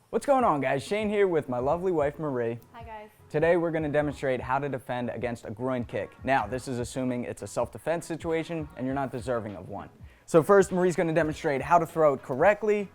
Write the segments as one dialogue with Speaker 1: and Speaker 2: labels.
Speaker 1: What's going on, guys? Shane here with my lovely wife, Marie.
Speaker 2: Hi, guys.
Speaker 1: Today, we're gonna demonstrate how to defend against a groin kick. Now, this is assuming it's a self-defense situation and you're not deserving of one. So first, Marie's gonna demonstrate how to throw it correctly.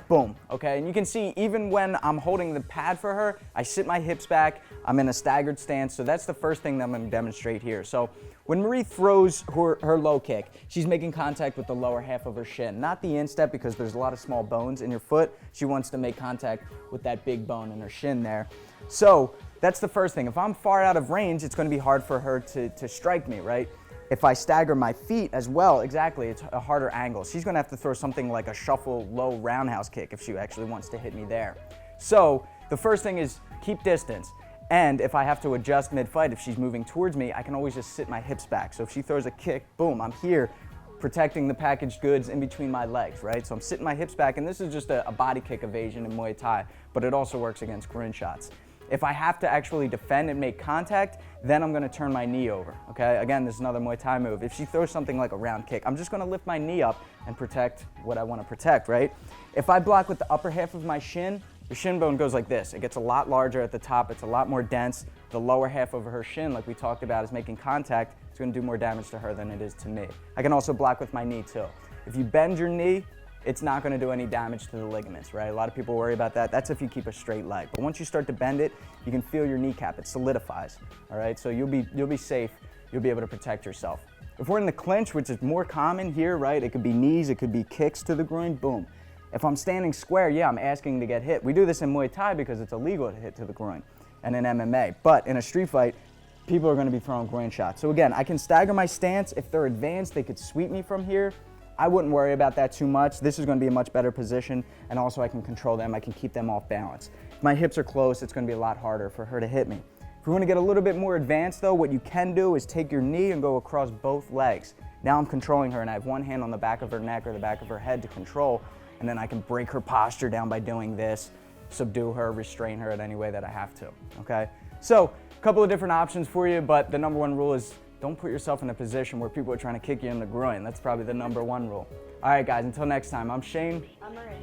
Speaker 1: Boom, okay? And you can see even when I'm holding the pad for her, I sit my hips back, I'm in a staggered stance, so that's the first thing that I'm gonna demonstrate here. So when Marie throws her low kick, she's making contact with the lower half of her shin, not the instep because there's a lot of small bones in your foot. She wants to make contact with that big bone in her shin there. So that's the first thing. If I'm far out of range, it's gonna be hard for her to strike me, right? If I stagger my feet as well, exactly, it's a harder angle. She's gonna have to throw something like a shuffle low roundhouse kick if she actually wants to hit me there. So the first thing is keep distance. And if I have to adjust mid-fight, if she's moving towards me, I can always just sit my hips back. So if she throws a kick, boom, I'm here protecting the packaged goods in between my legs, right? So I'm sitting my hips back, and this is just a body kick evasion in Muay Thai, but it also works against groin shots. If I have to actually defend and make contact, then I'm gonna turn my knee over, okay? Again, this is another Muay Thai move. If she throws something like a round kick, I'm just gonna lift my knee up and protect what I wanna protect, right? If I block with the upper half of my shin, the shin bone goes like this. It gets a lot larger at the top, it's a lot more dense. The lower half of her shin, like we talked about, is making contact. It's gonna do more damage to her than it is to me. I can also block with my knee too. If you bend your knee, it's not gonna do any damage to the ligaments, right? A lot of people worry about that. That's if you keep a straight leg. But once you start to bend it, you can feel your kneecap, it solidifies, all right? So you'll be safe, you'll be able to protect yourself. If we're in the clinch, which is more common here, right? It could be knees, it could be kicks to the groin, boom. If I'm standing square, yeah, I'm asking to get hit. We do this in Muay Thai because it's illegal to hit to the groin and in MMA. But in a street fight, people are gonna be throwing groin shots. So again, I can stagger my stance. If they're advanced, they could sweep me from here. I wouldn't worry about that too much. This is gonna be a much better position, and also I can control them, I can keep them off balance. If my hips are close, it's gonna be a lot harder for her to hit me. If we wanna get a little bit more advanced though, what you can do is take your knee and go across both legs. Now I'm controlling her and I have one hand on the back of her neck or the back of her head to control, and then I can break her posture down by doing this, subdue her, restrain her in any way that I have to, okay? So, a couple of different options for you, but the number one rule is don't put yourself in a position where people are trying to kick you in the groin. That's probably the number one rule. All right, guys, until next time, I'm Shane.
Speaker 2: I'm Marie.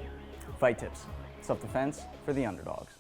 Speaker 1: Fight tips, self-defense for the underdogs.